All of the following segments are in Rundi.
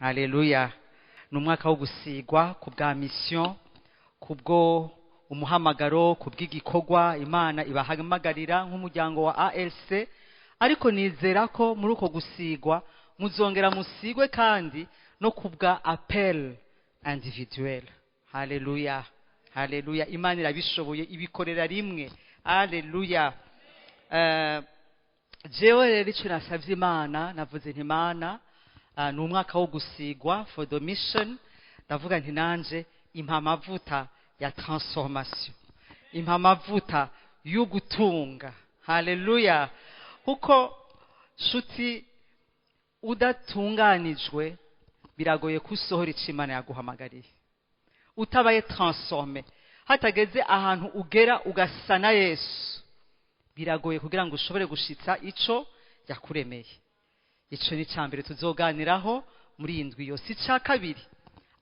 Haleluya. Numwaka wo gusigwa ku bwa mission, kubwo umuhamagaro, kubw'igikorwa Imana ibahamagarira nk'umuryango wa ALC, ariko nizera ko muri uko gusigwa muzongera musigwe kandi no kubwa appel individuel. Haleluya. Haleluya. Imana irabishoboye ibikorera rimwe. Haleluya. Jewe rero icyo nasabye Imana, navuze nti Imana, ni umwaka wo gusigwa for the mission. Ndavuga nti nanje impa amavuta ya transformation, impa amavuta yo gutunga. Haleluya. Kuko shuti udatunganijwe biragoye kusohora icyo Imana yaguhamagariye. Utabaye transformé, hatageze ahantu ugera ugasana Yesu, biragoye kugira ngo ushobore gushitsa ico yakuremeye. Ico ni cyambere tuzoganiraho muri iyi ndwi yose. Ica kabiri,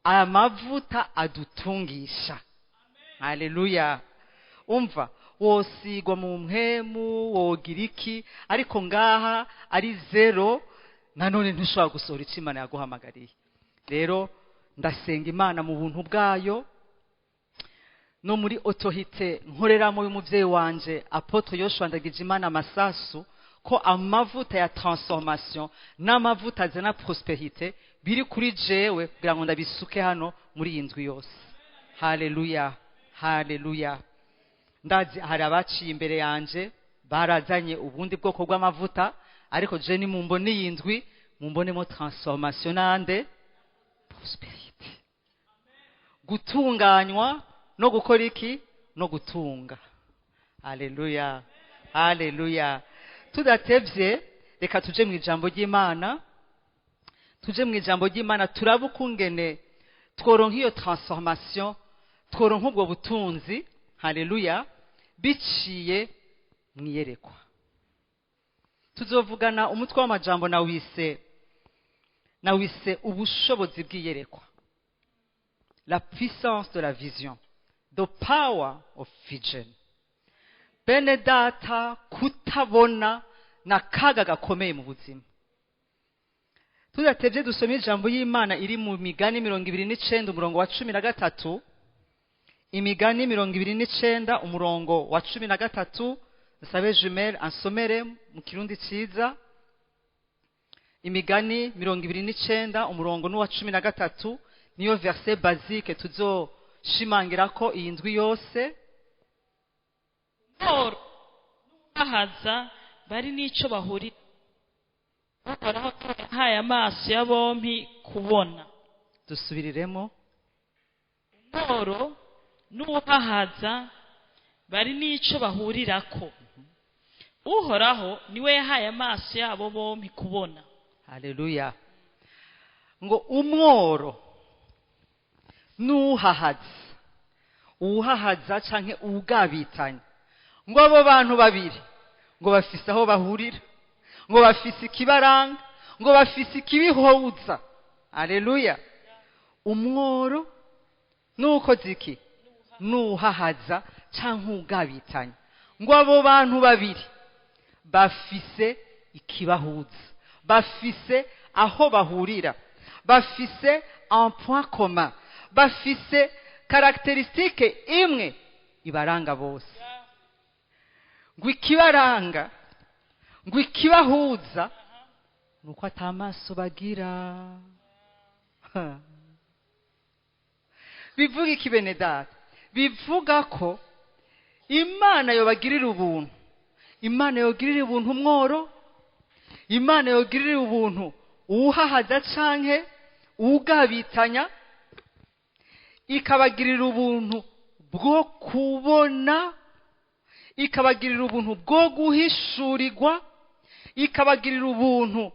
aya mavuta adutungisha. Haleluya. Umva, wosigwa mu mpemu, wogira iki, ariko ngaha ari zero, nanone ntushobora gusohora icyo Imana yaguhamagariye. Rero ndasenga Imana mu buntu bwayo no muri autorité nkoreramo y'umuvyeyi wanje Apotre Yoshua Ndagijimana Masasu, ko amavuta ya transformation n'amavuta azana prosperité biri kuri jewe kugira ngo ndabisuke hano muri iyi ndwi yose. Haleluya. Haleluya. Ndazi hari abaciye imbere yanje barazanye ubundi bwoko bw'amavuta, ariko je ni mumbone iyi ndwi mumbonemo transformation nande prosperity, gutunganywa no gukora iki no gutunga. Haleluya. Haleluya. Tudatevye reka tuje mu ijambo ry'Imana. Tuje mu ijambo ry'Imana turabukungene tworonka iyo transformation, tworonka ubwo butunzi. Haleluya. Biciye mwiyerekwa. Tuzovugana umutwe w'amajambo nawise ubushobozi bw'iyerekwa. La puissance de la vision. The power of vision. Bene data, kutabona na kaga gakomeye mu buzima. Tudatevye dusome ijambo y'Imana iri mu Migani 29 umurongo wa 13. Imigani 29 umurongo wa 13. Nsabe Jumel ansomere mu kirundi ciza. Imigani 29 umurongo n'uwa 13 niyo verset basique tuzoshimangira ko iyi ndwi yose. Ahaza bari n'ico bahuri bakoraho haya amaso ya bompi kubona. Dusubiriremo. Ngoro n'uhahaza bari n'ico bahurirako. Uhoraho niwe yahaye amaso yabo bompi kubona. Haleluya. Ngo umworo uhahaza canke ugabitanya, ngo abo bantu babiri ngo bafise aho bahurira, ngo bafise ikibaranga, ngo bafise ikibihuza. Haleluya. Umworo nuko ziki nuhahaza canke ugabitanya, ngo abo bantu babiri bafise ikibahuza, bafise aho bahurira, bafise un point commun, bafise caractéristique imwe ibaranga bose. Ngo ikibaranga, ngo ikibahuza nuko atamaso bagira. Bivuga iki bene data? Bivuga ko Imana yobagirira ubuntu, Imana yogirira ubuntu umworo, Imana yogirira ubuntu uhahaza canke ugabitanya, ikabagirira ubuntu bwo kubona, ikabagirira ubuntu bwo guhishurirwa, ikabagirira ubuntu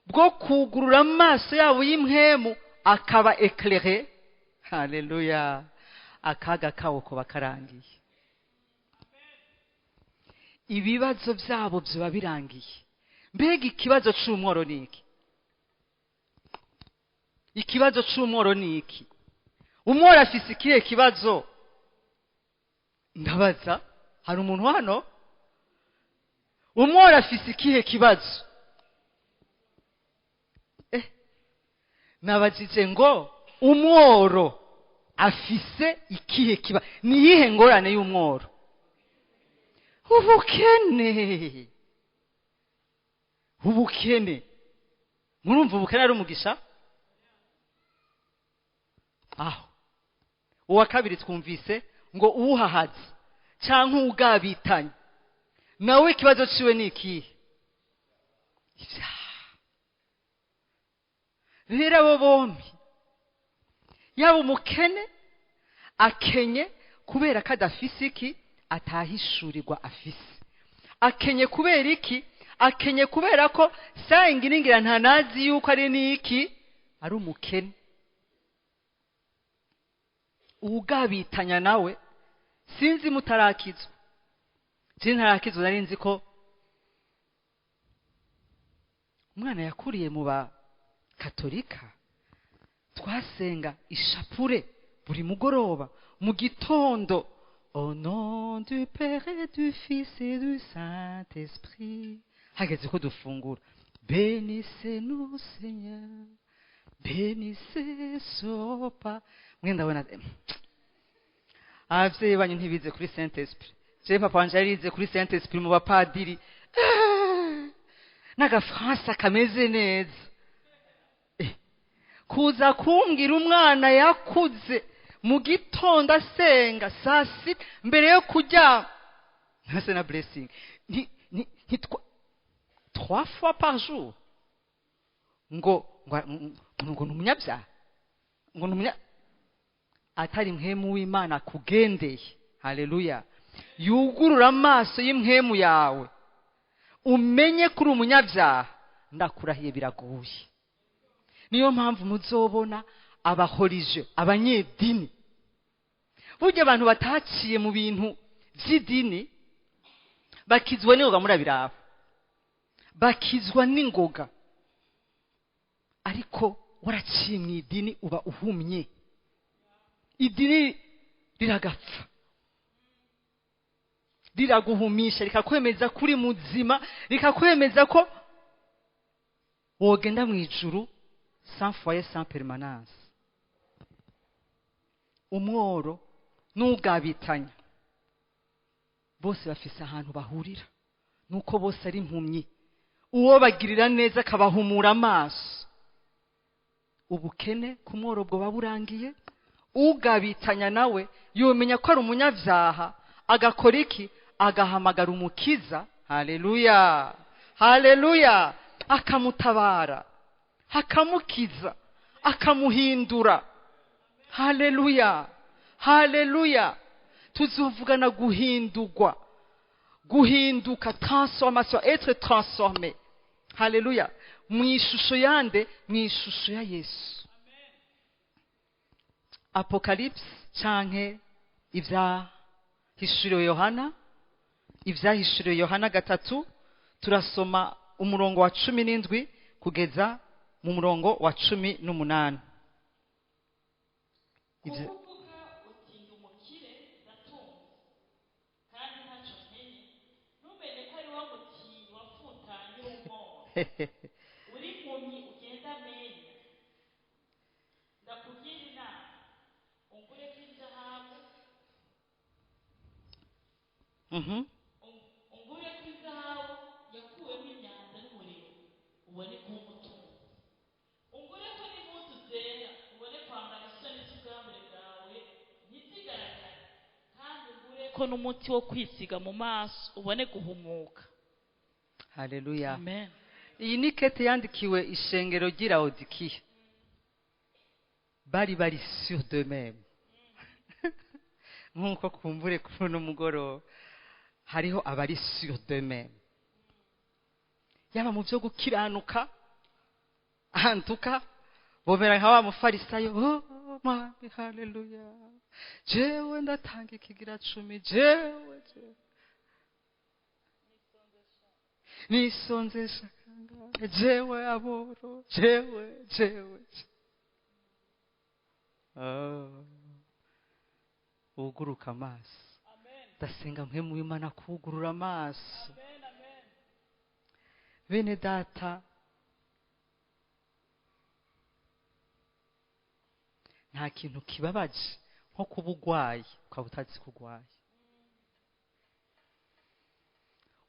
bwo kugurura amaso yabo y'impwemu akaba éclairé. Haleluya. Akaga kawo ko bakarangiye, ibibazo byabo byo birangiye. Mbega ikibazo cy'umworo niki? Ikibazo cy'umworo niki? Umworo afise ikihe kibazo? Ndabaza, hari umuntu hano? Umworo afise ikihe kibazo? nabajije ngo umworo afise ikihe kiba niyihe ngorane y'umworo? ubukene murumva ubukene ari umugisha? aho uwa kabiri twumvise ngo uwuhahaze cyangwa uwugabitanye nawe ikibazo ciwe ni ikihe? rero abo bombi, yaba umukene akenye kubera ko adafise iki atahishurirwa afise, akenye kubera iki? akenye kubera ko sangiringira ntanazi yuko ari niki, ari umukene. Uwugabitanya nawe sinzi mutarakizwa, ntarakizwa, nari nzi ko umwana yakuriye mu ba katolika, twasenga ishapure buri mugoroba mu gitondo, au nom du Père et du Fils et du Saint-Esprit. Hageze ko dufungura, bénissez-nous Seigneur, bénissez sopa. Mwenda wona abavyeyi banyu ntibize kuri Saint-Esprit. Je papa wanje yarize kuri Saint-Esprit mu bapadiri, n'agafaransa kameze neza. Kuza kumbwira umwana yakuze mu gitondo asenga saa sita mbere yo kujya ntase na blessing ni 3 fois par jour ngo numunyabya ngo numunya atari mpemu w'Imana kugendeye. Haleluya. Yugurura amaso y'imhemu yawe umenye kuri umunyabyaha, ndakurahiye biraguye. Niyo mpamvu muzobona abahorije, abanyedini, burya abantu bataciye mu bintu by'idini bakizwa n'ingoga, murabiraba bakizwa n'ingoga, ariko waraciye mu idini uba uhumye, idini riragapfa, riraguhumisha, rikakwemeza kuri muzima, rikakwemeza ko wogenda mu ijuru sans foyer sans permanence. Umworo n'ugabitanya bose bafise ahantu bahurira, nuko bose ari impumyi, uwo bagirira neza akabahumura amaso. Ubukene ku mworo bwo baburangiye, ugabitanya nawe yomenya ko ari umunyavyaha, agakora iki? Agahamagara umukiza. Haleluya, haleluya, akamutabara, akamukiza, akamuhindura. Haleluya, haleluya. Tuzovugana guhindurwa, guhinduka, transformation, être transformé. Haleluya. Mwishusho yande? Mwishusho ya Yesu. Apocalypse canke ivyahishuriwe Yohana, ivyahishuriwe Yohana 3, turasoma umurongo wa 17 kugeza mu murongo wa 18. uri mpumyi ugenda menya, ndakugira inama ungureko izahabu, ungureko izahabu yakuwemo imyanda n'umuriro, ubone kuba umutunzi. Ungureko n'impuzu zera, ubone kwambara isoni z'ubwambure bwawe ntizigaragare, kandi ungureko n'umuti wo kwisiga mu maso, ubone guhumuka. Haleluya. Amen. Iyi ni kete yandikiwe ishengero ry'Laodikiya. Bari sur d'eux-mêmes. Nkuko kumbure kuri no mugoro hariho abari sur d'eux-mêmes. Yaba mu byo gukiranuka, ahantuka bomera nka wa mufarisayo, oh mami, haleluya, jewe ndatanga ikigira 10, jewe nisonzesha kanga, jewe aboro, jewe. Uguruka amaso. Ndasenga mpemu w'Imana kugurura amaso. Bene data, nta kintu kibabaje nko kuba urwaye ukaba utazi ko urwaye,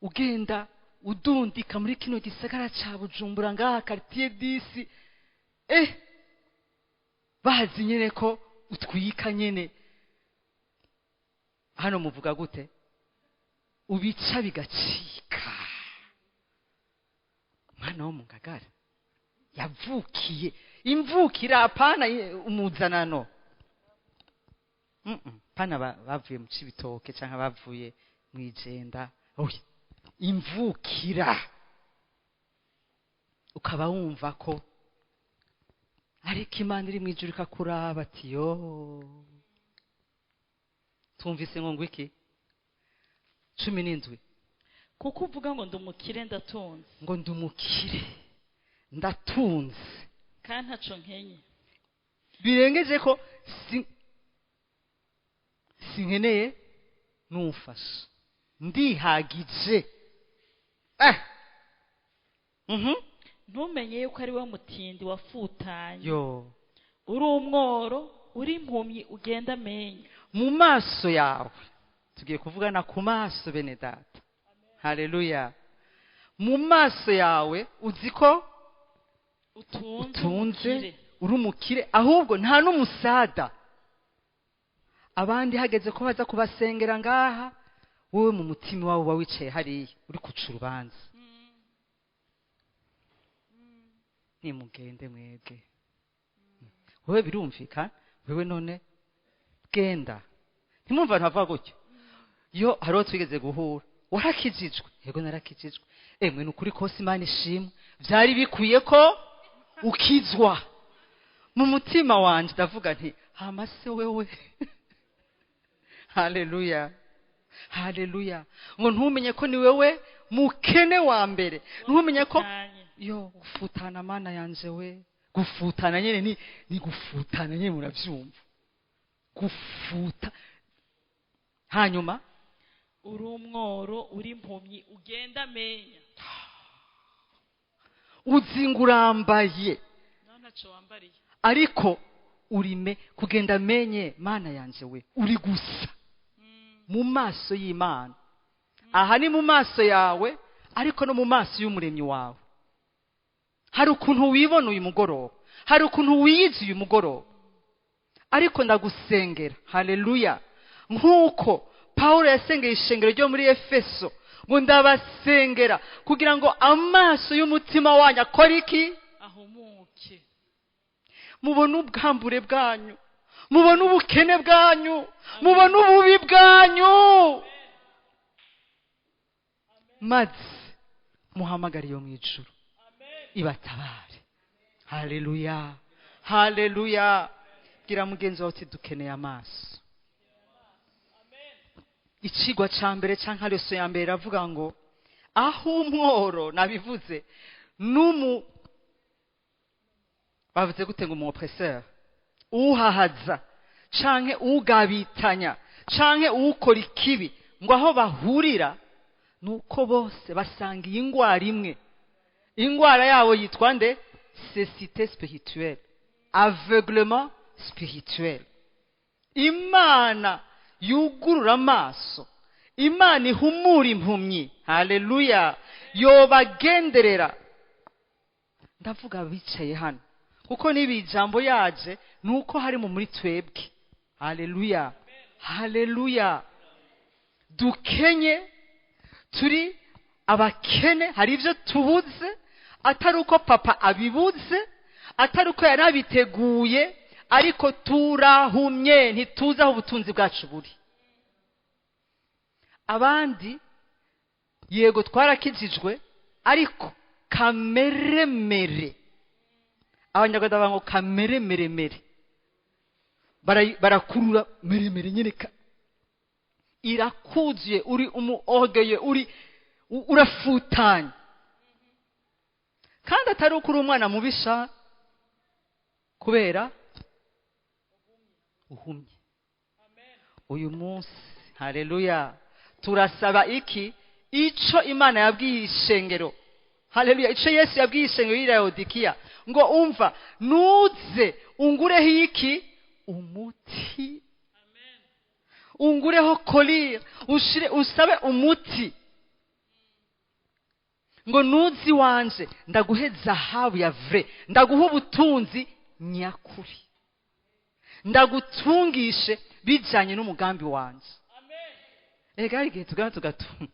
ugenda udundika muri kino gisagara cya Bujumbura ngaha quartier 10, bazi nyene ko utwika nyene. Hano muvuga gute? Ubica bigacika. Mwana wo mu Ngagara yavukiye, imvukira apana umuzanano. Pana bavuye mu Cibitoke canke bavuye mu Ijenda. Oya, imvukira. Ukaba wumva ko ariko Imana iri mu ijuru ikakuraba ati yo. Tumvise ngo ngwiki 17, kuko uvuga ngo ndumukire ndatunze, ngo ndumukire ndatunze kandi ntaco nkenye. Birengeje ko sinkeneye numfasha, ndihagije. Ntumenye yuko ari we mutindi wafutanye, yo uri umworo, uri impumyi ugenda amenya. mu maso yawe, tugiye kuvugana ku maso bene data. Haleluya. Mu maso yawe uzi ko utunze, uri umukire, ahubwo nta n'umusada. Abandi hageze ko baza kubasengera ngaha, wowe mu mutima wawe uba wicaye hariya uri kuca urubanza. Nimugende mwebwe, wewe birumvikana, wewe none genda. Ntimwumva abantu bavuga gutyo? Yo hariho twigeze guhura, warakijijwe? Yego narakijijwe. Mwe nukuri kose Imana ishimwe, byari bikwiye ko ukizwa. Mu mutima wanje ndavuga nti hamase wewe. Haleluya, haleluya. Ngo ntumenye ko ni wewe mukene wa mbere, ntumenye ko yo gufutana Mana yanje we. Gufutana nyene ni gufutana nyene, muravyumva? Gufuta. Hanyuma uri umworo, uri impumyi ugenda amenya. uzingurambaye ntaco wambariye, ariko urime kugenda amenye Mana yanje we uri gusa mu maso y'Imana. Aha ni mu maso yawe, ariko no mu maso y'umuremyi wawe. Hari ukuntu wibona uyu mugoroba, hari ukuntu wiyizi uyu mugoroba, ariko ndagusengera. Haleluya. Nkuko Paulo yasengeye ishengero ryo muri Efeso, ngo ndabasengera kugira ngo amaso y'umutima wanyu akore iki? ahumuke. Mubone ubwambure bwanyu, mubone ubukene bwanyu, mubone ububi bwanyu, maze muhamagare yo mu ijuru ibatabare. Haleluya, haleluya. Gira mugenzi wawe uti dukeneye amaso. Ikigwa ca mbere canke leso ya mbere avuga ngo aho umworo, nabivuze, bavuze gute ngo umu oppresseur, uhahaza canke ugabitanya canke ukora ikibi, ngo aho bahurira nuko bose basangiye ingwara imwe. Ingwara yabo yitwa nde? Cécité spirituelle, aveuglement spirituel. Imana yugurura amaso, Imana ihumura impumyi. Haleluya. Yobagenderera. Ndavuga bicaye hano kuko nibi ijambo yaje nuko hari mu muri twebwe. Haleluya, haleluya. Dukenye, turi abakene, hari ivyo tubuze, atari uko papa abibuze, atari uko yarabiteguye, ariko turahumye, ntituzi aho ubutunzi bwacu buri. Abandi yego twarakijijwe, ariko kameremere. Abanyarwanda bango kameremere, barakurura meremere nyene, irakuzuye, uri umuogeye, uri urafutanye, kandi atari ukuri umwana mubisha, kubera uhumye. Uyu munsi, haleluya, turasaba iki? Ico Imana yabwiye ishengero. Haleluya. Ico Yesu yabwiye ishengero y'Laodikiya, ngo umva, nuze ungureho iki? umuti. Ungureho collier, usabe umuti. Ngo nuzi wanje ndaguhe zahabu ya vrai, ndaguha ubutunzi nyakuri, ndagutungishe bijanye n'umugambi wanje. Ega igihe tugana tugatuma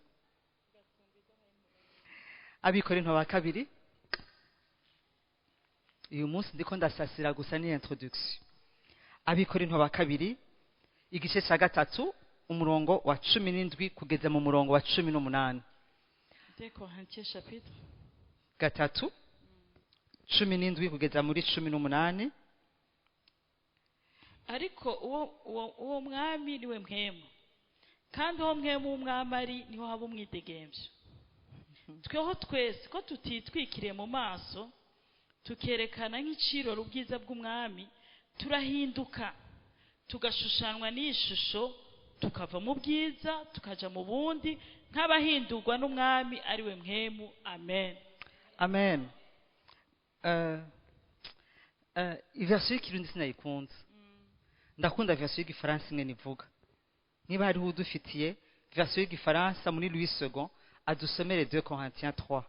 Abikorinto ba kabiri. Uyu munsi ndiko ndasasira gusa ni introduction. Abikorinto ba kabiri igice cya 3 umurongo wa 17 kugeza mu murongo wa 18. Deux Corinthiens chapitre 3 17 kugeza muri 18. ariko uwo mwami niwe mpemu, kandi uwo mpemu w'umwami ari niho haba umwidegemvyo. Tweho twese ko tutitwikiriye mu maso tukerekana nk'iciroro ubwiza bw'umwami, turahinduka tugashushanwa n'ishusho, tukava mu bwiza tukaja mu bundi, nk'abahindurwa n'umwami ari we mpemu. Amen. Amen. Version y'ikirundi sinayikunze. Ndakunda version y'igifaransa imwe nivuga. Niba hariho udufitiye version y'igifaransa muri Louis II, adusomere 2 Corinthiens 3.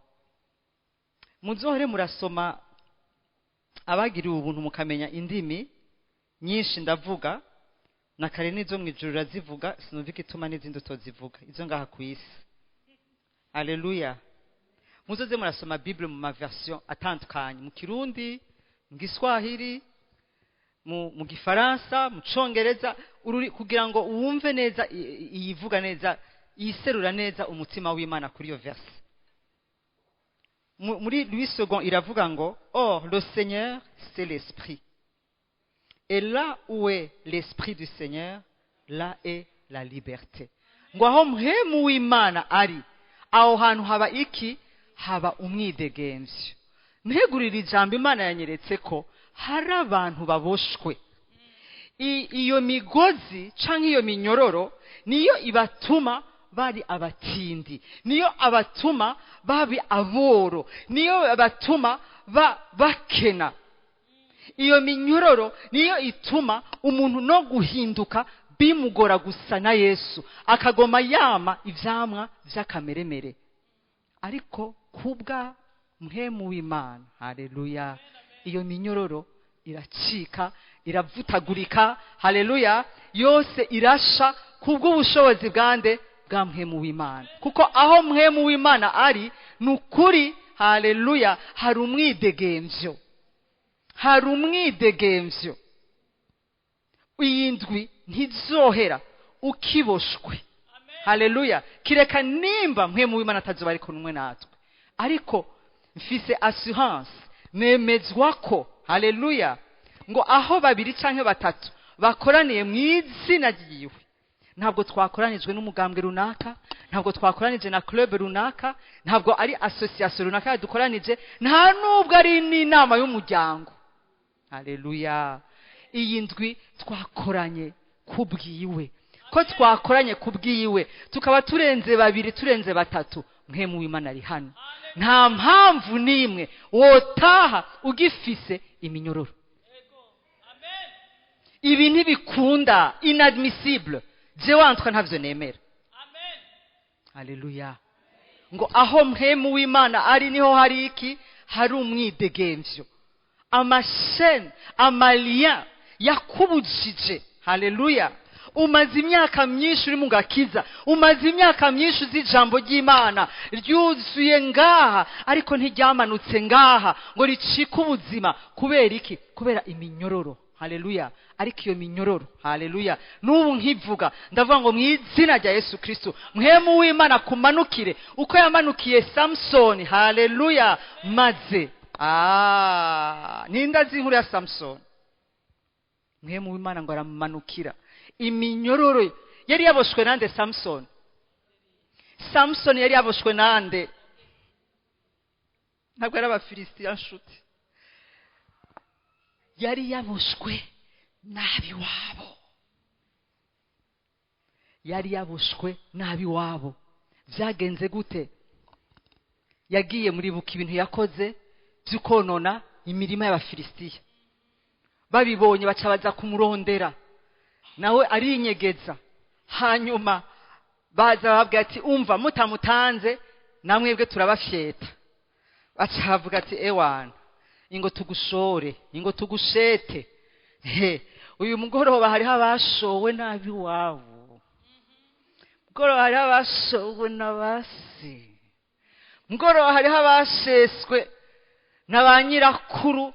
Muzohore murasoma abagiriwe ubuntu mukamenya indimi nyinshi ndavuga, na kare nizo mwijuru razivuga, sinumvika ituma n'izindi utozivuga, izo ngaha ku isi. Alleluia. Muzoze murasoma Bible mu maversion atandukanye, mu Kirundi, mu Giswahili, mu Gifaransa, mu Congereza, kugira ngo uwumve neza iyivuga neza, yiserura neza umutima w'Imana kuri iyo verse. Muri Louis II iravuga ngo, or le Seigneur c'est l'esprit. Et là où est l'esprit du Seigneur, là est la liberté. Ngo aho mpemu w'Imana ari, aho hantu haba iki? Haba umwidegemvyo. Ntegurira ijambo Imana yanyeretse ko hari abantu baboshwe. Iyo migozi canke iyo minyororo niyo ibatuma bari abatindi, niyo abatuma babi aboro, niyo abatuma bakena. Iyo minyororo niyo ituma umuntu no guhinduka bimugora gusa na Yesu, akagoma yama ivyamwa vy'akameremere. Ariko kubwa mpemu w'Imana, haleluya, iyo minyororo iracika, iravutagurika, haleluya, yose irasha kubw'ubushobozi bwande bwa mpemu w'Imana. Kuko aho mpemu w'Imana ari nukuri, haleluya, hari umwidegemvyo, hari umwidegemvyo. Uyindwi ntizohera ukiboshwe, haleluya, kireka nimba mpemu w'Imana atazoba ariko numwe natwe. Ariko mfise assurance, nemezwa ko, haleluya, ngo aho babiri canke batatu bakoraniye mu izina ryiwe, ntabwo twakoranijwe n'umugambwe runaka, ntabwo twakoranije na club runaka, ntabwo ari association runaka yadukoranije, nta nubwo ari n'inama y'umuryango. Haleluya. Iyi ndwi twakoranye kubwiwe. Ko twakoranye kubwiwe, tukaba turenze babiri, turenze batatu, mpemu w'Imana ari hano. Nta mpamvu nimwe wotaha ugifise iminyororo. Ibi ntibikunda, inadmissible. Jewe antwa ntavyo nemera. Amen. Haleluya. Ngo aho mpemu w'Imana ari niho hari iki? Hari umwidegemvyo. Amasheni, amalien yakubujije, haleluya. Umaze imyaka myinshi uri mu gakiza, umaze imyaka myinshi uzi ijambo ry'Imana ryuzuye ngaha, ariko ntiryamanutse ngaha ngo ricike ubuzima. Kubera iki? Kubera iminyororo, haleluya. Ariko iyo minyororo, haleluya, n'ubu nkivuga ndavuga ngo mu izina rya Yesu Kristo, mpemu w'Imana kumanukire uko yamanukiye Samson, haleluya, maze nindazi inkuru ya Samson. Mpemu w'Imana ngo aramanukira. Iminyororo yari yaboshwe nande? Samson. Samson yari yaboshwe nande? Ntabwo ari Abafilisitiya nshuti, yari yaboshwe nabi wabo, yari yaboshwe nabi wabo. Vyagenze gute? Yagiye muri buka ibintu yakoze by'ukonona imirima y'Abafilisitiya. babibonye baca baza kumurondera nawe arinyegeza hanyuma baza babwira ati umva mutamutanze namwebwe turabafyeta baca bavuga ati ewana ingo tugushore ingo tugushete uyu mugoroba hariho abashowe nabi wabo mugoroba hariho abashowe n'abasi mugoroba hariho abasheswe na ba nyirakuru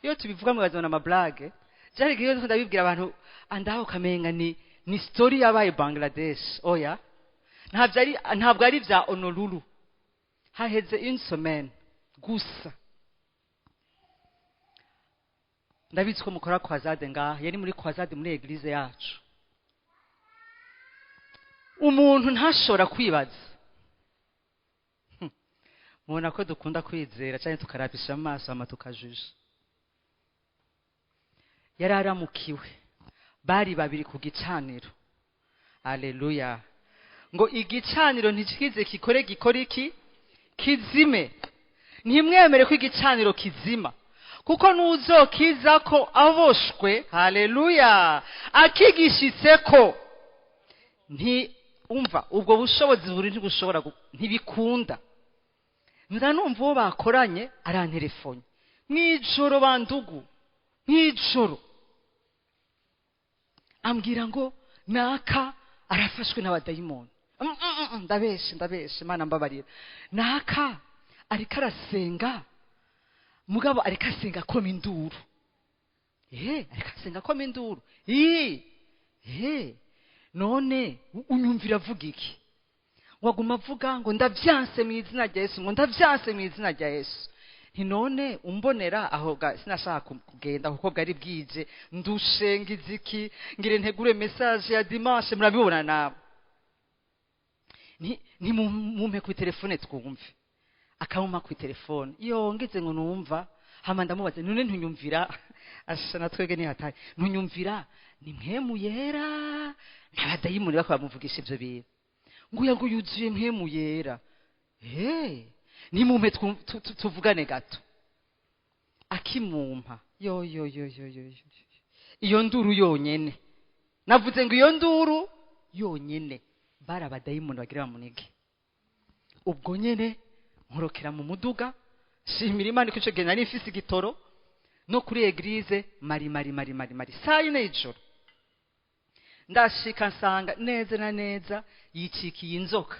iyo tubivuga mugazona amablage cyari gihe ndabibwira abantu andaho kamenga ni story yabaye Bangladesh oya ntabwo ari bya Honolulu haheze une semaine gusa ndabizi ko mukora croisade ngaha yari muri croisade muri eglise yacu umuntu ntashobora kwibaza mubona ko dukunda kwizera cyane tukarabisha amaso ama tukajuje yari aramukiwe bari babiri ku gicaniro haleluya ngo igicaniro ntikize gikora iki kizime ntimwemere ko igicaniro kizima kuko nuzokiza ko aboshwe haleluya akigishitse ko umva ubwo bushobozi buri ntibushobora ntibikunda ndanumva uwo bakoranye arantelefone mwijoro bandugu mwijoro ambwira ngo naka arafashwe n'abadayimoni ndabeshe Imana mbabarira naka ariko arasenga mugabo ariko asenga koma induru ariko asenga koma induru none unyumvira avuga iki waguma avuga ngo ndavyanse mu izina rya Yesu ngo ndavyanse mu izina rya Yesu none umbonera aho sinashaka kugenda kuko bwari bwije ndushenga iziki ngire ntegure message ya dimanche murabibona nawe ni mumpe ku telefone twumve akamuma ku telefone iyo ngeze ngo numva hama ndamubaze none ntunyumvira ashana twege ni hatari ntunyumvira ni mpemu yera n'abadayimoni bakabamuvugisha ibyo bintu nguya ngo yuzuye mpemu yera ni mumpe tuvugane gato akimumpa yo iyo nduru yonyene navuze ngo iyo nduru yonyene bara abadayimoni bagira bamunige ubwo nyene nkorokera mu muduga shimira Imana ko ico gihe nari mfise igitoro no kuri eglise mari saa yine y'ijoro ndashika nsanga neza na neza yicikiye inzoka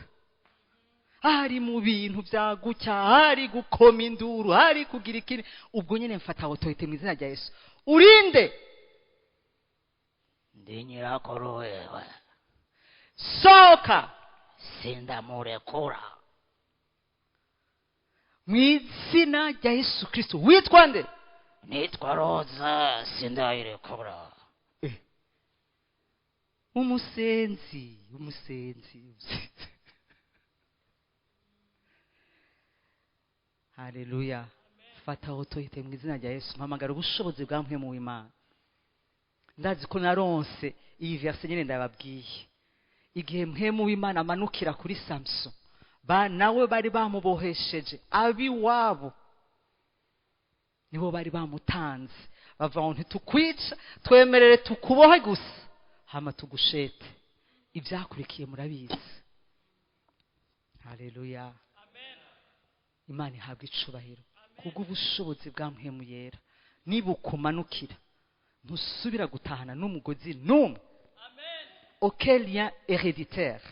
hari mu bintu byagucya hari gukoma induru hari kugira ikindi ubwo nyene mfata autorité mu izina rya Yesu urinde ndi nyirakuru wewe soka sindamurekura mu izina rya Yesu Kristo witwa nde nitwa Roza sindayirekura umusenzi haleluya fata autorité mu izina rya Yesu mpamagara ubushobozi bwa mpwe mu Imana ndazi ko naronse iyi verse nyene ndababwiye igihe mpwe mu Imana amanukira kuri Samson nawe bari bamubohesheje abi wabo nibo bari bamutanze bava ngo ntitukwica twemerere tukubohe gusa hama tugushete ibyakurikiye murabizi haleluya amen Imana ihabwa icubahiro kubwo ubushobozi bwa mpemu yera nibukumanukira ntusubira gutahana n'umugozi numwe amen auquel lien héréditaire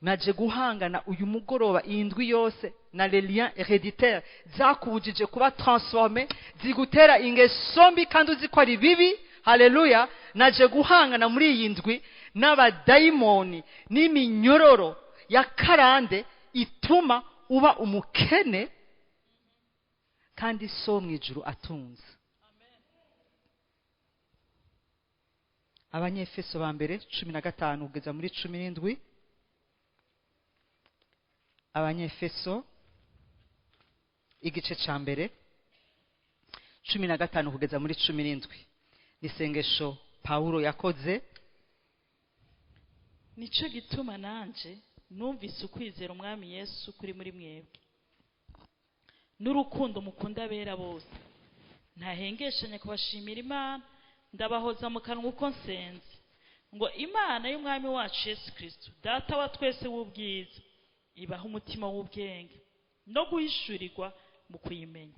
naje guhangana uyu mugoroba indwi yose na les liens héréditaires zakubujije kuba transformé zigutera ingeso mbi kandi uziko ari bibi haleluya naje guhangana muri iyi ndwi n'abadayimoni n'iminyororo ya karande ituma uba umukene kandi so mu ijuru atunze Abanyefeso ba mbere 15 kugeza muri 17 Abanyefeso igice ca mbere 15 kugeza muri 17 nisengesho Paulo yakoze nico gituma nanje numvise ukwizera umwami Yesu kuri muri mwebwe n'urukundo mukunda abera bose ntahengeshanya kubashimira Imana ndabahoza mu kanwa uko nsenze ngo Imana y'umwami wacu Yesu Kristo data wa twese w'ubwiza ibaha umutima w'ubwenge no guhishurirwa mu kuyimenya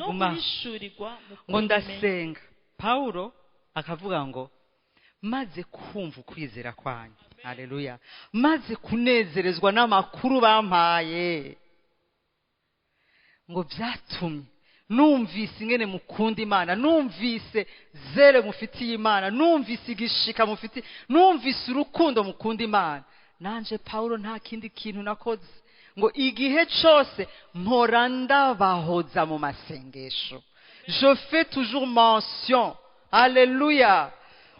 guhishurirwa mu ngo ndasenga Paulo akavuga ngo maze kumva ukwizera kwanyu haleluya maze kunezerezwa n'amakuru bampaye ngo byatumye numvise ingene mukunda Imana numvise zere mufitiye Imana numvise igishika mufitiye numvise urukundo mukunda Imana nanje Paulo nta kindi kintu nakoze ngo igihe cyose mpora ndabahoza mu masengesho je fais toujours mention alléluia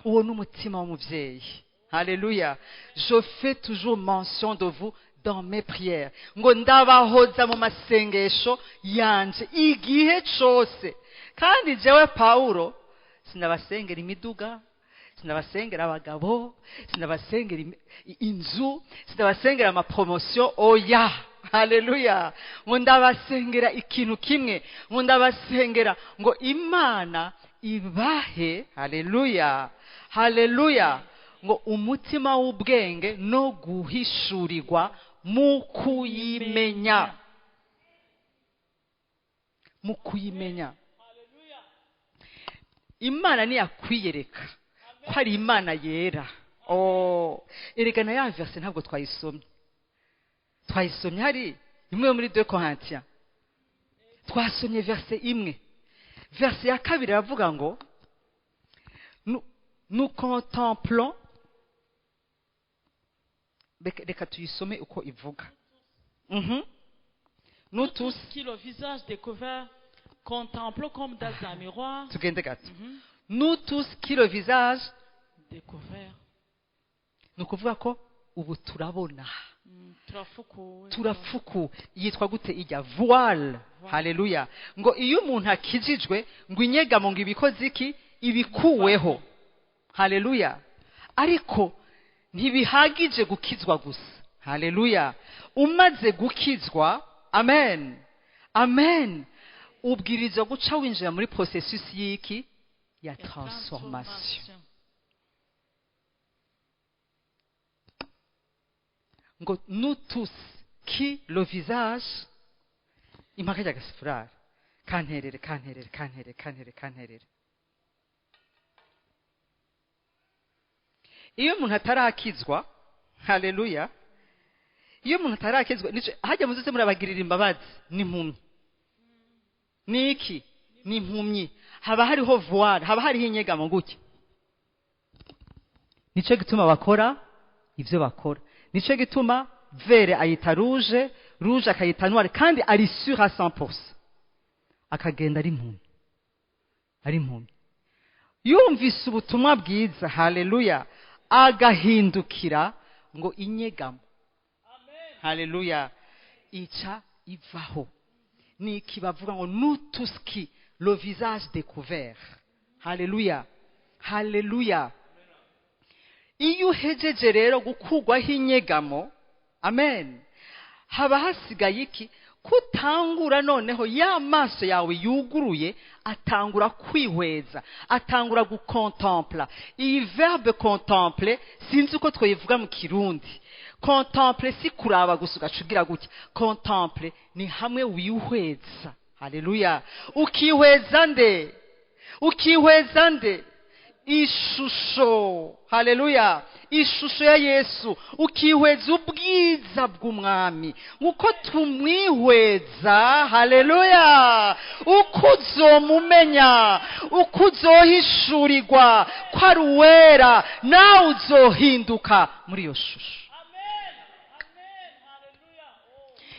uwo n'umutima w'umuvyeyi alléluia je fais toujours mention de vous dans mes prières ngo ndabahoza mu masengesho yanje igihe cyose kandi jewe Paulo sinabasengera imiduga sinabasengera abagabo sinabasengera inzu sinabasengera ama promotion oya haleluya ngo ndabasengera ikintu kimwe ngo ndabasengera ngo Imana ibahe haleluya haleluya ngo umutima w'ubwenge no guhishurirwa mu kuyimenya Imana ni yakwiyereka ko ari Imana yera erekana ya verse ntabwo twayisomye hari imwe muri 2 Corinthiens twasomye verse imwe verse ya kabiri aravuga ngo nous contemplons reka tuyisome uko ivuga nous tous qui le visage découvert contemplons comme dans un miroir tugende gato nous tous qui le visage découvert ni ukuvuga ko ubu turabona turafuku yitwa gute ijya voile haleluya ngo iyo umuntu akijijwe ngo inyegamo ngo ibikoze iki ibikuweho haleluya ariko ntibihagije gukizwa gusa haleluya umaze gukizwa amen amen ubwiriza guca winjira muri processus y'iki ya transformation ngo nous tous qui le visage impaka ya gasifurari kanterere iyo umuntu atarakizwa haleluya iyo umuntu atarakizwa hajya muze murabagirira imbabazi n'impumyi niki n'impumyi haba hariho voile haba hariho inyegamo gutya nico gituma bakora ivyo bakora nico gituma vere ayita rouge akayita noir kandi ari sur à 100% akagenda ari impumyi yumvise ubutumwa bwiza haleluya agahindukira ngo inyegamo haleluya ica ivaho niki bavuga ngo nous tous qui le visage découvert haleluya iyo uhejeje rero gukugwaho inyegamo amen haba hasigaye iki kutangura noneho ya maso yawe yuguruye atangura kwihweza atangura gucontempla iyi verbe contempler sinzi uko twayivuga mu kirundi contempler si kuraba gusa ugacugira gutya contempler ni hamwe wihweza haleluya ukihweza nde ishusho haleluya ishusho ya Yesu ukihweza ubwiza bw'umwami uko tumwihweza haleluya uko uzomumenya uko uzohishurirwa ko ari uwera nawe uzohinduka muri iyo shusho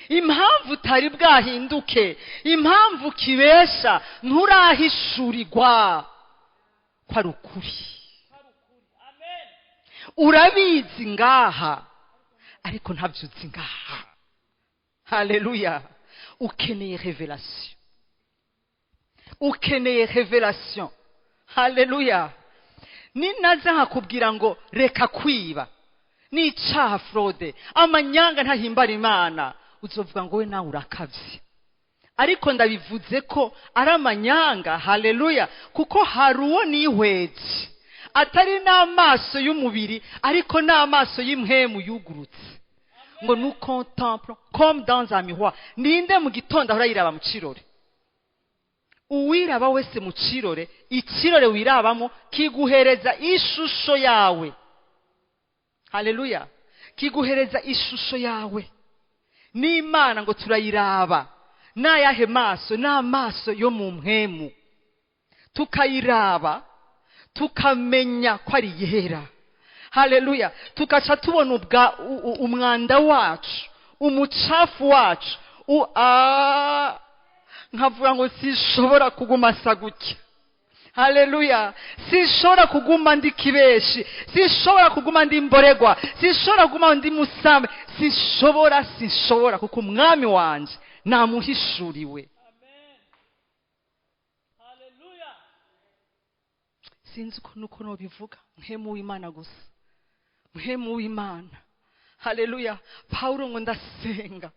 impamvu utari bwahinduke impamvu kibesha nturahishurirwa ko ari ukuri urabizi ngaha ariko ntabyo uzi ngaha haleluya ukeneye revelation haleluya ninaza nkakubwira ngo reka kwiba n'icaha fraude amanyanga ntahimbara Imana uzovuga ngo we nawe urakavye ariko ndabivuze ko ari amanyanga. Haleluya. kuko hari uwo nihweje atari n'amaso y'umubiri ariko n'amaso y'impwemu yugurutse, ngo nous contemplons comme dans un miroir. Ninde mu gitondo ahora yiraba mu kirore? Uwiraba wese mu kirore, ikirore wirabamo kiguhereza ishusho yawe. Haleluya. kiguhereza ishusho yawe. N'Imana ngo turayiraba n'ayahe maso? N'amaso yo mu mpwemu. Tukayiraba tukamenya ko ari yera. Haleluya. Tukaca tubona umwanda wacu, umucafu wacu. Nkavuga ngo sishobora kuguma sagutya. Haleluya. Sishobora kuguma ndi kibeshi, sishobora kuguma ndi mboregwa, sishobora kuguma ndi musambe, sinshobora kuko umwami wanje namuhishuriwe. Sinzi uko nobivuga. Mpemu w'Imana gusa, mpemu w'Imana. Haleluya. Paulo ngo ndasenga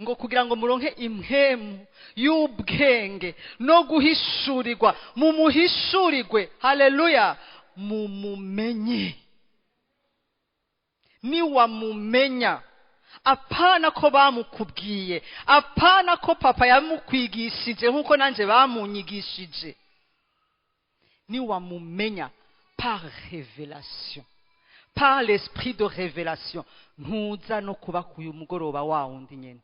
ngo kugira ngo muronke impemu y'ubwenge no guhishurirwa, mumuhishurirwe. Haleluya. Mumumenye. Niwamumenya, apana ko bamukubwiye, apana ko papa yamukwigishije nkuko nanje bamunyigishije. Niwamumenya par révélation, par l'esprit de révélation, ntuza no kuba kuyu mugoroba wa wundi nyene.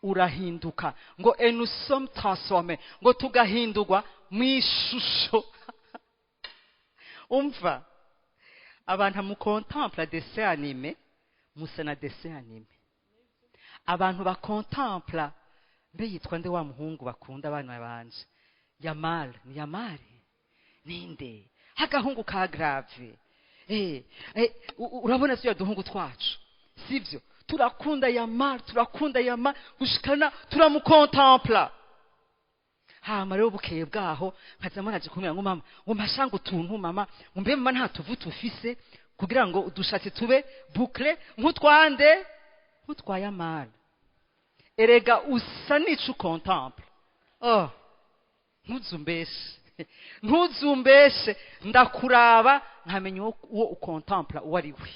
Urahinduka ngo et nous sommes transformés, ngo tugahindurwa mwishusho. Umva, abantu mu contemple dessin animé, musa na dessin animé. Abantu ba contemple mbe yitwa nde wa muhungu bakunda abana banje? Yamal, ni Yamari. Ninde? Agahungu ka grave. Urabona siyo duhungu twacu. Sivyo? Turakunda Yamal, gushikana turamukontempla. Hama rero bukeye bwaho nkazama naje kumira ngo mama, ngo mashanga utuntu mama, ngo mbe mama nta tuvuta ufise kugira ngo udushatse tube boucle nk'utwande, nk'utwa Yamal. Erega usa n'icu contemple. Ntuzumbeshe, ndakuraba nkamenya uwo ukontempla uwo ari we.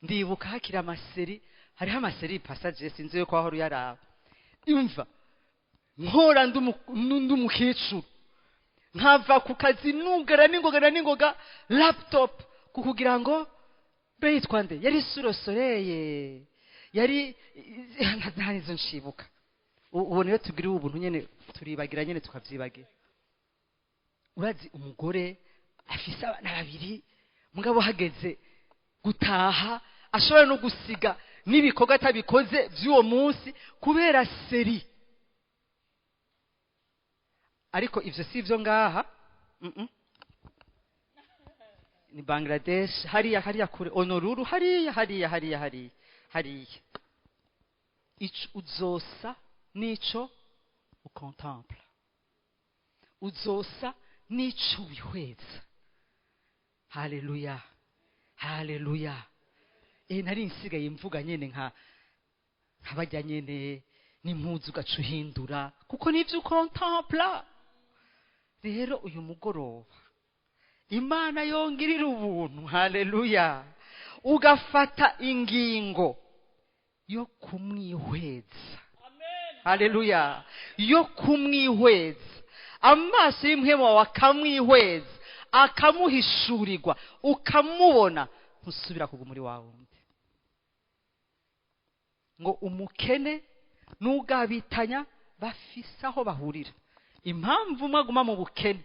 Ndibuka hakiri amaseri, hariho amaseri passage sinzi yo kwa horu yaraba. Imva nkora ndumukecuru, nkava ku kazi nugara n'ingoga laptop kukugira ngo beyitwa nde yari surosoreye, yari ntanizo nshibuka. Ubone yo tugiri ubuntu nyene turibagira nyene tukavyibagira. Urazi umugore afise abana babiri, mugabo hageze gutaha ashobora no gusiga n'ibikoga atabikoze by'uwo munsi kubera seri. Ariko ivyo sivyo ngaha. Ni Bangladesh, hariya kure Honolulu, hariya. Ico uzosa nico ukontemple, uzosa nico wihweza. Haleluya. Nari nsigaye mvuga nyene nkabajya nyene n'impuzu gacuhindura kuko nivyo ukontempla. Rero uyu mugoroba Imana yongirira ubuntu. Haleluya. Ugafata ingingo yo kumwihweza. Haleluya. Yo kumwihweza, amaso y'imhemu wawe akamwihweza, akamuhishurirwa, ukamubona, ntusubira kugumuri wawe. Ngo umukene n'ugabitanya bafise aho bahurira. Impamvu umwe aguma mu bukene,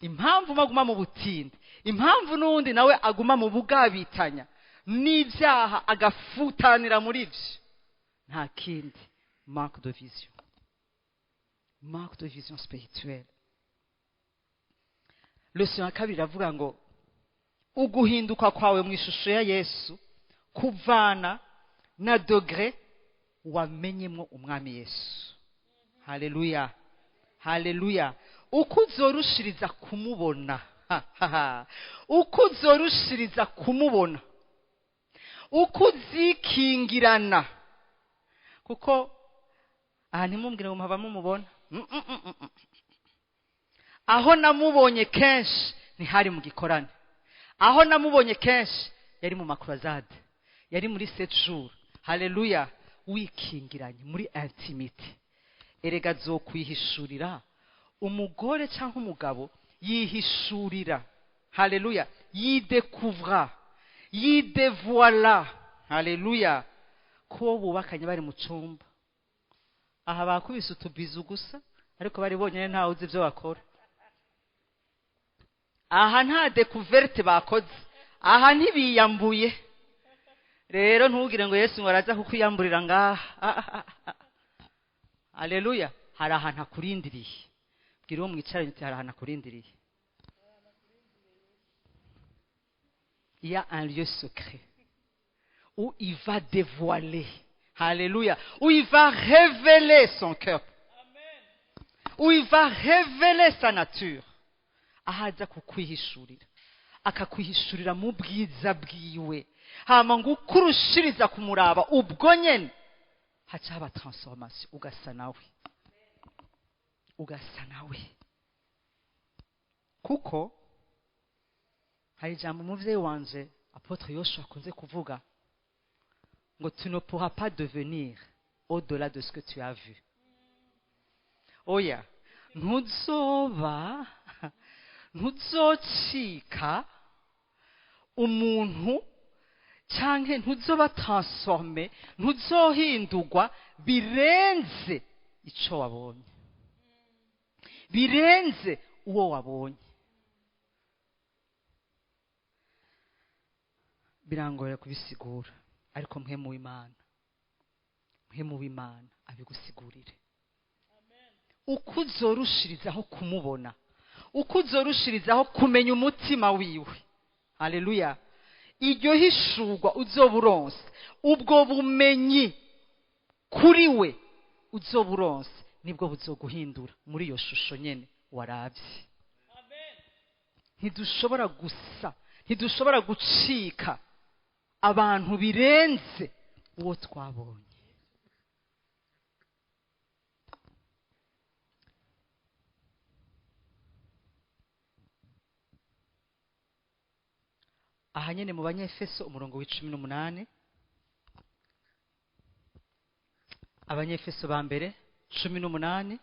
impamvu umwe aguma mu butindi, impamvu n'undi nawe aguma mu bugabitanya n'ibyaha agafutanira muri byo, nta kindi, manque de vision spirituelle. Leçon ya kabiri avuga ngo uguhinduka kwawe mu ishusho ya Yesu kuvana na degré wamenyemo umwami Yesu. Haleluya. Uko uzorushiriza kumubona, ukuzikingirana. Kuko aha ntimumbwire ngo muhava mumubona. Aho namubonye kenshi ntihari mu gikorane. Aho namubonye kenshi yari mu makurazade, yari muri 7 jours. Haleluya. Wikingiranye muri intimite. Erega zokwihishurira umugore cyangwa umugabo yihishurira. Haleluya. Yidécouvra, yidévoila. Haleluya. Ko bubakanye bari mu cyumba. Aha bakubise utubizu gusa ariko bari bonyene ntawe uzi ibyo bakora. Aha nta découverte bakoze. Aha ntibiyambuye. Rero ntugire ngo Yesu ngo araza kukwiyamburira ngaha. Haleluya. Hari ahantu akurindiriye. Bwira uwo mwicaranye uti hari ahantu akurindiriye. Il y a un lieu secret où il va dévoiler. Alléluia. Où il va révéler son cœur. Où il va révéler sa nature. Ahaza kukwihishurira. Akakwihishurira mu bwiza bwiwe. Hama ngo ukurushiriza kumuraba ubwo nyene haca haba transformation ugasa nawe. Ugasa nawe. Kuko hari jambo umuvyeyi wanje Apotre Yoshua akunze kuvuga ngo tu ne pourras pas devenir au-delà de ce que tu as vu. Oya, ntuzocika umuntu canke ntuzoba transformé, ntuzohindurwa birenze ico wabonye, birenze uwo wabonye. Birangora kubisigura, ariko mpemu w'Imana abigusigurire. Uko uzorushirizaho kumubona, uko uzorushirizaho kumenya umutima wiwe. Haleluya. Iryo hishurwa uzoburonse, ubwo bumenyi kuri we uzoburonse nibwo buzoguhindura muri iyo shusho nyene warabye. Ntidushobora gusa, ntidushobora gucika abantu birenze uwo twabonye. Aha nyene mu Banyefeso umurongo w'18. Abanyefeso ba mbere 18.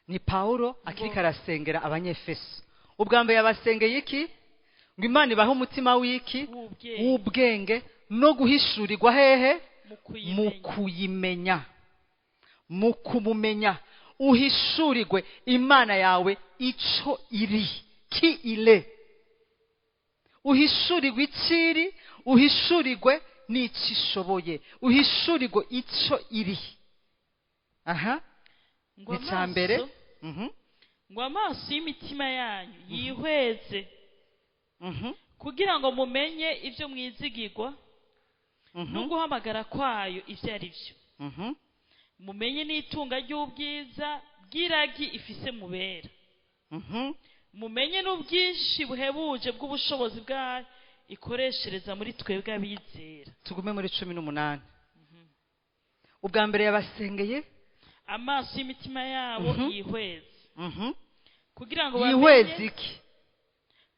Ni Paulo akirika arasengera Abanyefeso. Ubwa mbere yabasengeye iki? Ngo Imana ibahe umutima w'iki? W'ubwenge no guhishurirwa hehe? Mu kuyimenya. Mu kumumenya. Uhishurirwe Imana yawe ico iri. Ki ile. Uhishurirwe ikiri, uhishurirwe n'icishoboye, uhishurirwe ico iri. Aha. Nicambere. Ngo amaso y'imitima yanyu yihweze. Kugira ngo mumenye ibyo mwizigirwa no guhamagara kwayo ivyo ari byo. Mumenye n'itunga ry'ubwiza bw'iragi ifise mubera. Mumenye n'ubwinshi buhebuje bw'ubushobozi bwayo ikoreshereza muri twebwe abizera. Tugume muri 18. Ubwa mbere yabasengeye amaso y'imitima yabo yihweze. Kugira ngo yihweze iki?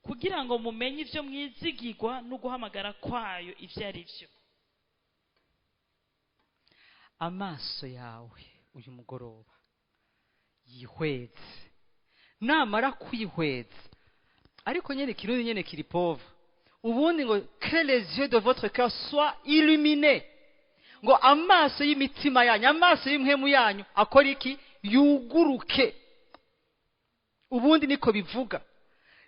Kugira ngo mumenye ivyo mwizigirwa no guhamagara kwayo ivyo ari byo. Amaso yawe uyu mugoroba yihweze. Namara kwihweza ariko nyene kirundi nyene kiri pauvre. Ubundi ngo que les yeux de votre cœur soient illuminés. Ngo amaso y'imitima yanyu, amaso y'imhemu yanyu akora iki? Yuguruke. Ubundi niko bivuga.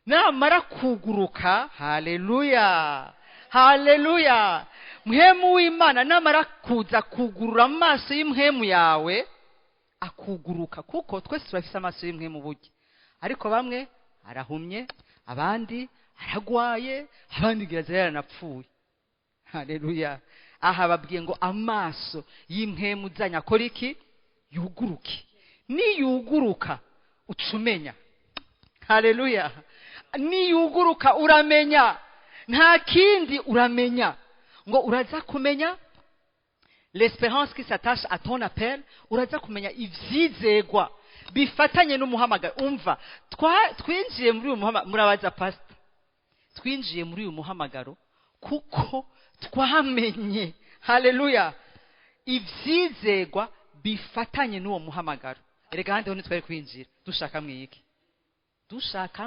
Namara kuguruka, haleluya, haleluya, mhemu w'Imana namara kuza kugurura amaso y'imhemu yawe akuguruka. Kuko twese turafise amaso y'imhemu burya, ariko bamwe arahumye, abandi aragwaye, abandi giraza yaranapfuye. Haleluya. Aha babwiye ngo amaso y'imhemu zanya akora iki? Yuguruke. Ni yuguruka ucumenya. Haleluya. Ni yuguruka uramenya. nta kindi uramenya ngo uraza kumenya l'espérance qui s'attache à ton appel, uraza kumenya ivyizegwa bifatanye n'umuhamagaro. Umva, twinjiye muri uyu muhamagaro, murabaza pastor, twinjiye muri uyu muhamagaro kuko twamenye, haleluya, ivyizegwa bifatanye n'uwo muhamagaro. Erega handi ho nitwari kwinjira dushaka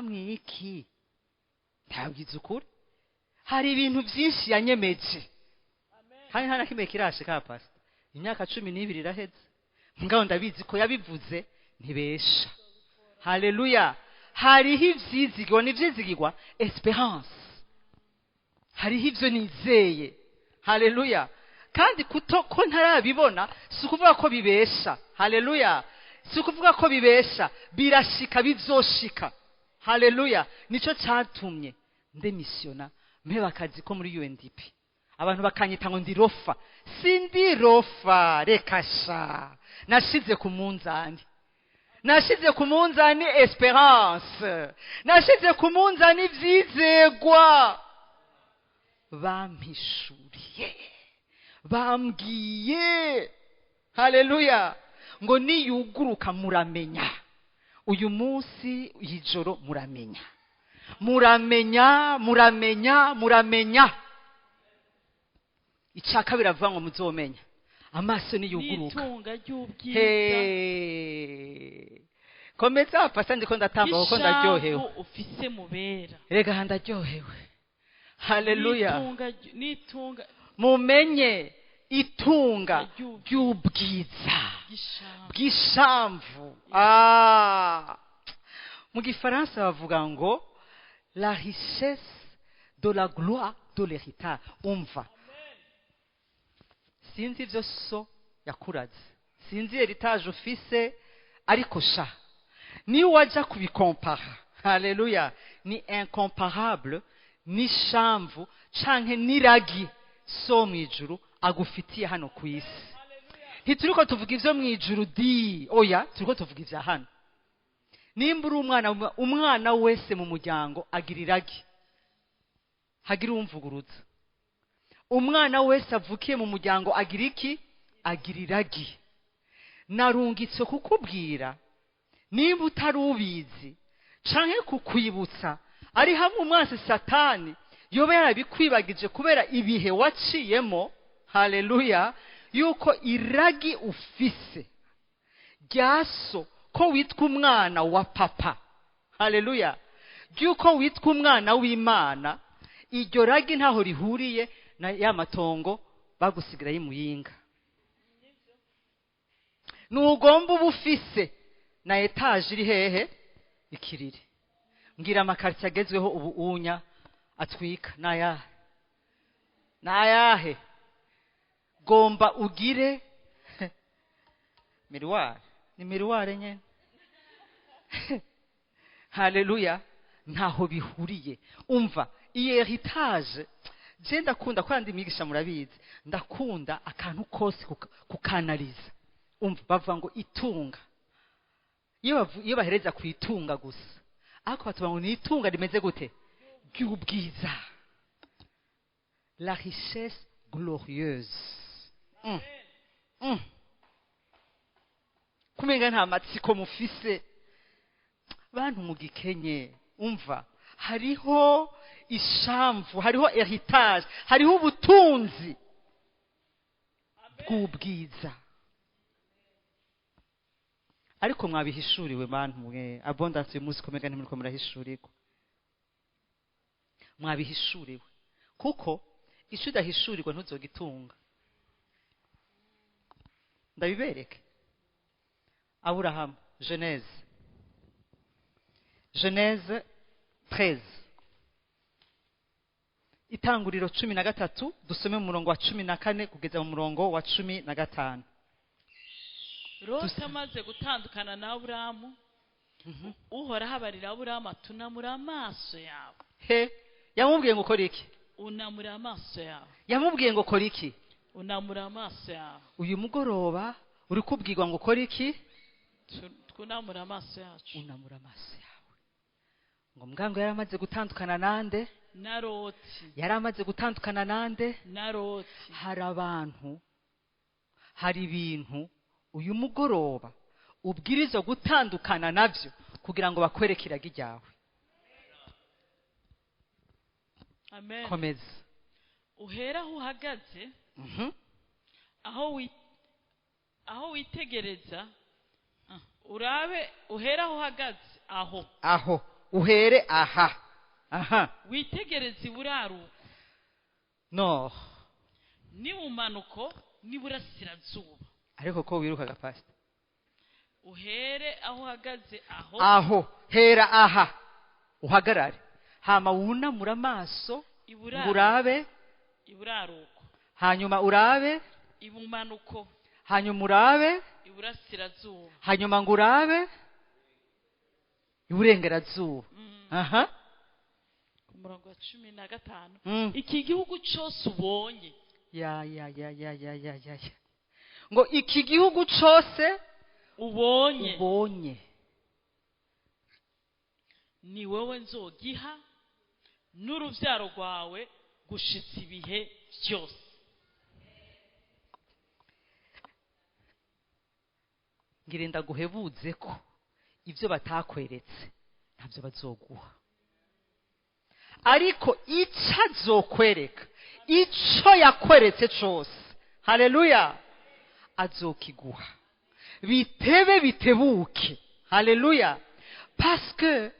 mwiki, ntabwiza ukuri, hari ibintu byinshi yanyemeje kandi nta na kimwe kirashika pastor. Imyaka 12 iraheze, mugabo ndabizi ko yabivuze ntibesha. Haleluya. Hariho ivyizigwa n'ivyizigirwa espérance, hariho ivyo nizeye. Haleluya. Kandi ko ntarabibona si ukuvuga ko bibesha. Haleluya. Si ukuvuga ko bibesha, birashika, bizoshika. Haleluya. Nico cyatumye ndemisiona mpeba akazi ko muri UNDP. Abantu bakanyita ngo ndi rofa. Sindi rofa, rekasha. Nashize ku munzani. Nashize ku munzani espérance. Nashize ku munzani vyizegwa. Bampishuriye, bambwiye, haleluya, ngo niyuguruka muramenya. Uyu munsi y'ijoro muramenya, muramenya. Icaka biravuga ngo muzomenya. Amaso niyuguruka. Nitunga ry'ubwiza. Komeza pasa ndiko ndatamba kuko ndaryohewe. Ufise mubera. Rega ndaryohewe. Haleluya. Nitunga. Mumenye itunga ry'ubwiza bw'ishamvu. Mu gifaransa bavuga ngo la richesse de la gloire de l'héritage. Umva, sinzi ivyo so yakuraze, sinzi heritage ufise, ariko sha ni waja kubikompara, haleluya, ni incomparable n'ishamvu canke n'iragi so mwijuru agufitiye hano ku isi. Ntituriko tuvuga ivyo mwijuru di, oya, turiko tuvuga ivya hano. Nimba uri umwana wese mu muryango agira iragi, hagira umvuguruza. Umwana wese avukiye mu muryango agira iki? Agira iragi. Narungitse kukubwira, nimba utari ubizi canke kukwibutsa, ari hamwe umwansi Satani yoba yarabikwibagije kubera ibihe waciyemo, haleluya, yuko iragi ufise ryaso ko witwa umwana wa papa, haleluya, yuko witwa umwana w'Imana, iryo ragi ntaho rihuriye na ya matongo bagusigira y'imuyinga. Nugomba ubufise na etage iri hehe? Ikiriri. Ngira amakarti agezweho ubu unya atwika nayahe gomba ugire miroir, ni miroir nyene. Haleluya. Ntaho bihuriye. Umva, iyi heritage je ndakunda kwandi migisha, murabizi ndakunda akantu kose kukanaliza. Umva, bavuga ngo itunga, iyo bahereza kwitunga gusa, ariko batuvuga ngo ni itunga rimeze gute? Ry'ubwiza, la richesse glorieuse. Kumenga nta matsiko mufise bantu mugikenye. Umva, hariho ishamvu, hariho heritage, hariho ubutunzi bw'ubwiza. Ariko mwabihishuriwe bantu mwe, abundance uyu munsi komega ntimuriko murahishurirwa. Mwabihishuriwe kuko icyo udahishurirwa ntuzogitunga. Ndabibereke. Aburahamu, Genèse 13, Itanguriro 13, dusome mu murongo wa 14 kugeza mu murongo wa 15. Loti amaze gutandukana na Aburahamu, Uhoraho abarira Aburahamu ati unamura amaso yawe. Yamubwiye ngo ukora iki? Unamura amaso yawe. Yamubwiye ngo ukora iki? Unamura amaso yawe. Uyu mugoroba uri kubwirwa ngo ukora iki? Tunamura amaso yacu. Unamura amaso yawe. Ngo mgango yaramaze gutandukana nande? na Loti. yari amaze gutandukana nande. Na Loti. hari abantu, hari ibintu uyu mugoroba ubwirizwa gutandukana nabyo kugira ngo bakwereke iragi ryawe. Amen. Komeza. Uhera aho uhagaze, aho witegereza, urabe, uhera aho uhagaze, aho uhere aha witegereze iburaruko, no n'ibumanuko n'iburasirazuba. ariko ko wirukaga pastor. Uhere aho uhagaze, aho hera aha uhagarare, hama wunamura amaso urabe iburaruko, hanyuma urabe ibumanuko, hanyuma urabe iburasirazuba, hanyuma ngo urabe iburengerazuba. aha ku murongo wa 15. Iki gihugu cyose ubonye, ya ngo iki gihugu cyose ubonye ni wowe nzogiha n'urubyaro rwawe gushitsa ibihe byose. ngirinda guhebuze ko ibyo batakweretse ntabyo bazoguha, ariko icyo azokwereka, icyo yakweretse cyose, haleluya, azokiguha bitebe bitebuke. Haleluya. Parce que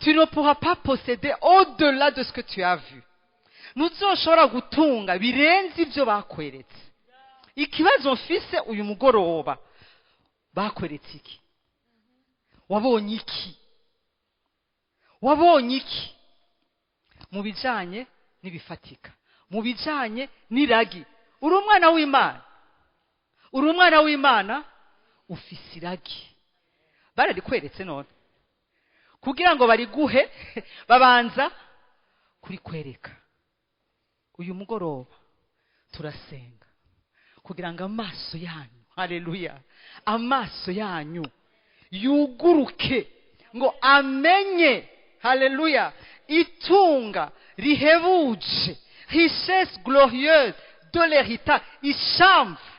tu ne pourras pas posséder au-delà de ce que tu as vu. Nuzoshobora gutunga birenze ibyo bakweretse. Ikibazo mfise uyu mugoroba, bakweretse iki? Wabonye iki? Wabonye iki? Mu bijanye n'ibifatika, mu bijanye n'iragi. Uri umwana w'Imana, uri umwana w'Imana, ufise iragi. Bararikweretse none, kugira ngo bariguhe babanza kurikwereka. Uyu mugoroba turasenga kugira ngo amaso yanyu, haleluya, amaso yanyu yuguruke ngo amenye, haleluya, itunga rihebuje, richesse glorieuse de l'héritage, ishamvu.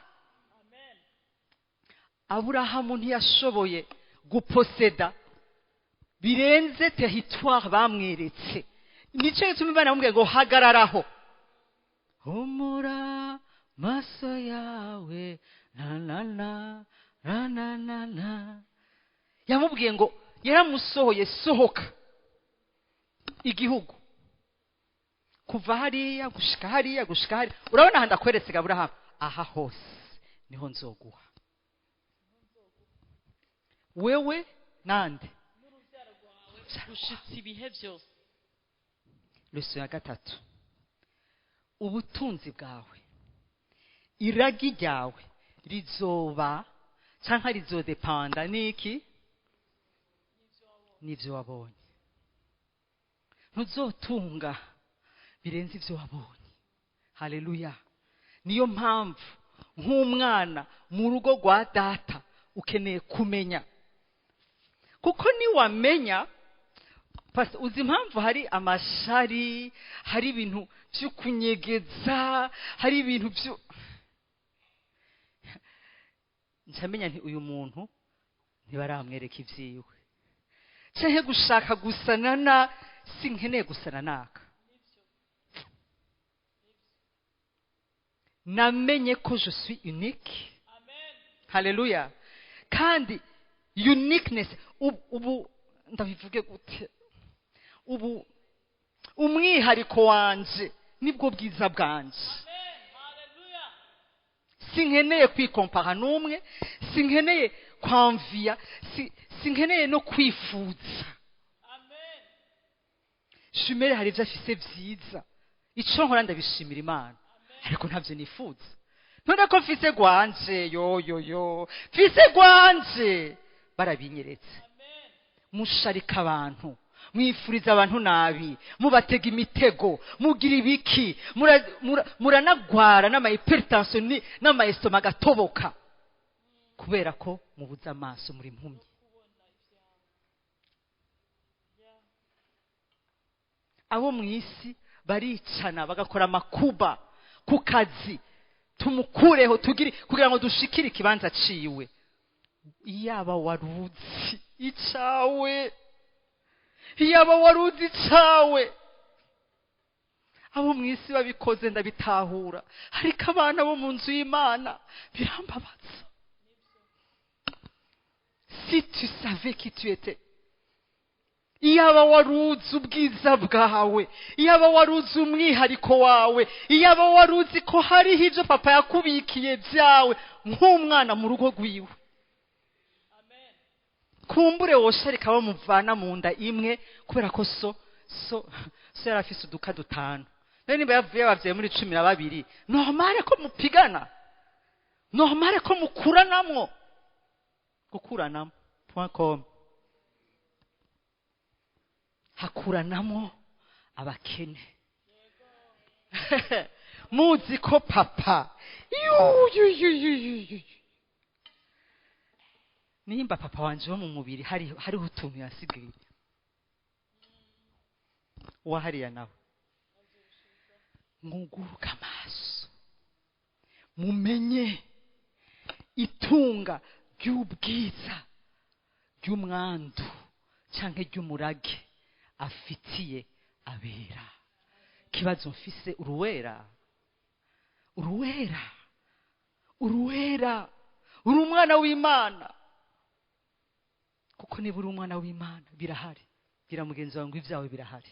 Aburahamu ntiyashoboye guposeda birenze territoire bamweretse. Nicyo gituma Imana yamubwiye ngo hagararaho, humura maso yawe na yamubwiye ngo yaramusohoye, sohoka igihugu, kuva hariya gushika hariya gushika hariya. Urabona aha ndakweretse Aburahamu, aha hose niho nzoguha wewe nande n'urubyaro rwawe gushitsa ibihe byose. Leso ya gatatu, ubutunzi bwawe, iragi ryawe rizoba canka rizodepanda niki? Nivyo wabonye. Ntuzotunga birenze ivyo wabonye. Haleluya. Niyo mpamvu nk'umwana mu rugo rwa data ukeneye kumenya, kuko niwamenya, uzi impamvu hari amashari, hari ibintu byo kunyegeza, hari ibintu byo ncamenya nti uyu muntu ntibaramwereka ivyiwe, canke gushaka gusanana, sinkeneye gusana naka. Namenye ko je suis unique. Amen. Haleluya. Kandi uniqueness, ubu ndabivuge gute, ubu umwihariko wanje nibwo bwiza bwanje. Amen. Hallelujah. Sinkeneye kwikompara n'umwe, sinkeneye kwamvia, sinkeneye no kwifuza. Amen. Shumere hari ibyo afise byiza, ico nkora ndabishimira Imana, ariko ntabyo nifuza. None ko mfise gwanje, yo mfise gwanje, barabinyeretse. Musharika abantu, mwifuriza abantu nabi, mubatega imitego, mugira ibiki, muranagwara n'ama hypertension n'ama estomac gatoboka, kubera ko mubuze amaso, muri impumyi. abo mu isi baricana bagakora amakuba ku kazi, tumukureho kugira ngo dushikire ikibanza ciwe. Iyaba waruzi icawe, iyaba waruzi icawe. Abo mu isi babikoze ndabitahura, ariko abana bo mu nzu y'Imana birambabaza. Si tu savais qui tu étais, iyaba waruzi ubwiza bwawe, iyaba waruzi umwihariko wawe, iyaba waruzi ko hariho ibyo papa yakubikiye byawe nk'umwana mu rugo rwiwe, kumbure wosharika bamuvana mu nda imwe, kubera ko so yari afise uduka dutanu. Rero niba yavuye abavyeyi muri 12, normale ko mupigana, normale ko mukuranamwo. gukuranamo.com hakuranamo abakene. Muzi ko papa nimba papa wanje wo mu mubiri hariho utuntu yasigaye, wahariya nawe mwuguruka amaso mumenye itunga ry'ubwiza ry'umwandu canke ry'umurage afitiye abera. Kibazo mfise, uruwera uri umwana w'Imana. Kuko niba uri umwana w'Imana birahari, gira mugenzi wawe ngo ivyawe birahari.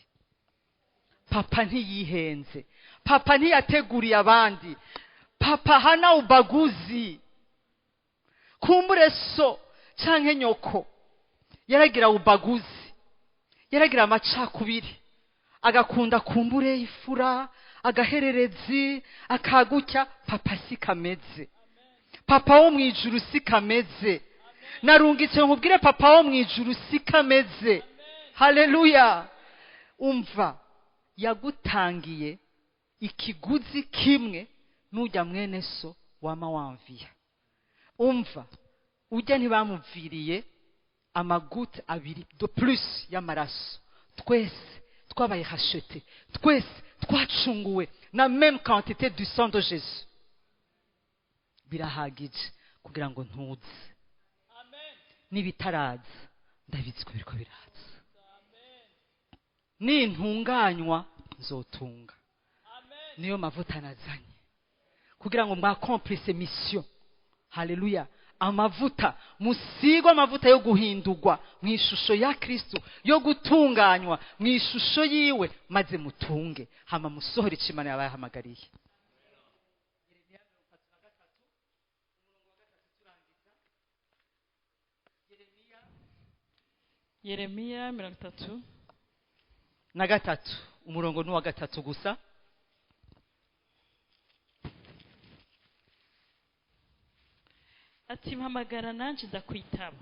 Papa ntiyihenze, papa ntiyateguriye abandi, papa hana ubaguzi. Kumbure so canke nyoko yaragira ubaguzi, yaragira amacakubiri, agakunda kumbure ifura, agahererezi, akagutya. Papa si kameze, papa wo mwijuru si kameze. Narungitse nkubwire papa wo mwijuru si kameze. Haleluya. Umva, yagutangiye ikiguzi kimwe n'ujya mwene so wama wamviya. Umva, ujya ntibamuviriye amaguta 2 de plus y'amaraso. Twese twabaye rachete, twese twacunguwe na même quantité du sang de Jésus. Birahagije kugira ngo ntuze. Nibitaraza ndabizi ko biriko biraza. Nintunganywa nzotunga. Niyo mavuta nazanye kugira ngo mwakomplise mission. Haleluya. Amavuta musigwa, amavuta yo guhindurwa mu ishusho ya Kristo, yo gutunganywa mu ishusho yiwe, maze mutunge hama musohora icimana yabahamagariye. Yeremiya 33 na 3 umurongo n'uwa 3 gusa. ati mpamagara nanje ndakwitaba,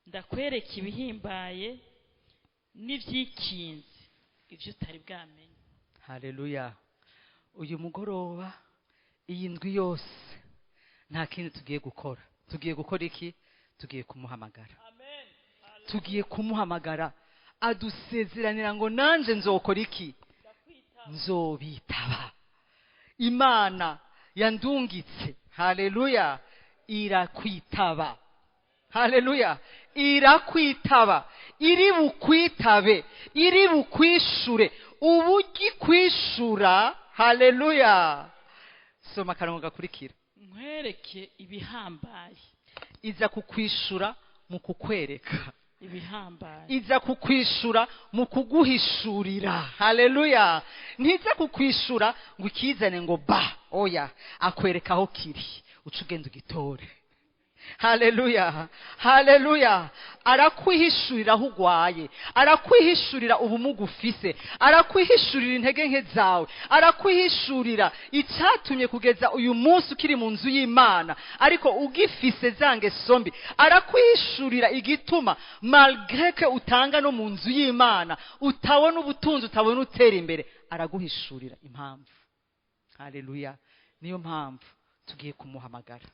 ndakwereka ibihimbaye n'ivyikinze ivyo utari bwamenye. Haleluya. Uyu mugoroba, iyi ndwi yose, nta kintu tugiye gukora. Tugiye gukora iki? Tugiye kumuhamagara. Tugiye kumuhamagara adusezeranira ngo nanje nzokora iki? Nzobitaba. Imana yandungitse, haleluya, irakwitaba. Haleluya. Irakwitaba, iri bukwitabe, iri bukwishure, ubugikwishura. Haleluya. Soma akarongo gakurikira. Nkwereke ibihambaye. Iza kukwishura mu kukwereka ibihambaye, iza kukwishura mu kuguhishurira. Haleluya. Ntiza kukwishura ngo ikizane ngo ba, oya, akwereka aho kiri, ucugenda ugitore. Haleluya. Haleluya. Arakwihishurira aho ugwaye, arakwihishurira ubumuga ufise, arakwihishurira intege nke zawe, arakwihishurira icyatumye kugeza uyu munsi ukiri mu nzu y'Imana ariko ugifise zange sombi, arakwihishurira igituma malgré que utanga no mu nzu y'Imana utabona ubutunzi, utabona utera imbere, araguhishurira impamvu. Haleluya. Niyo mpamvu tugiye kumuhamagara.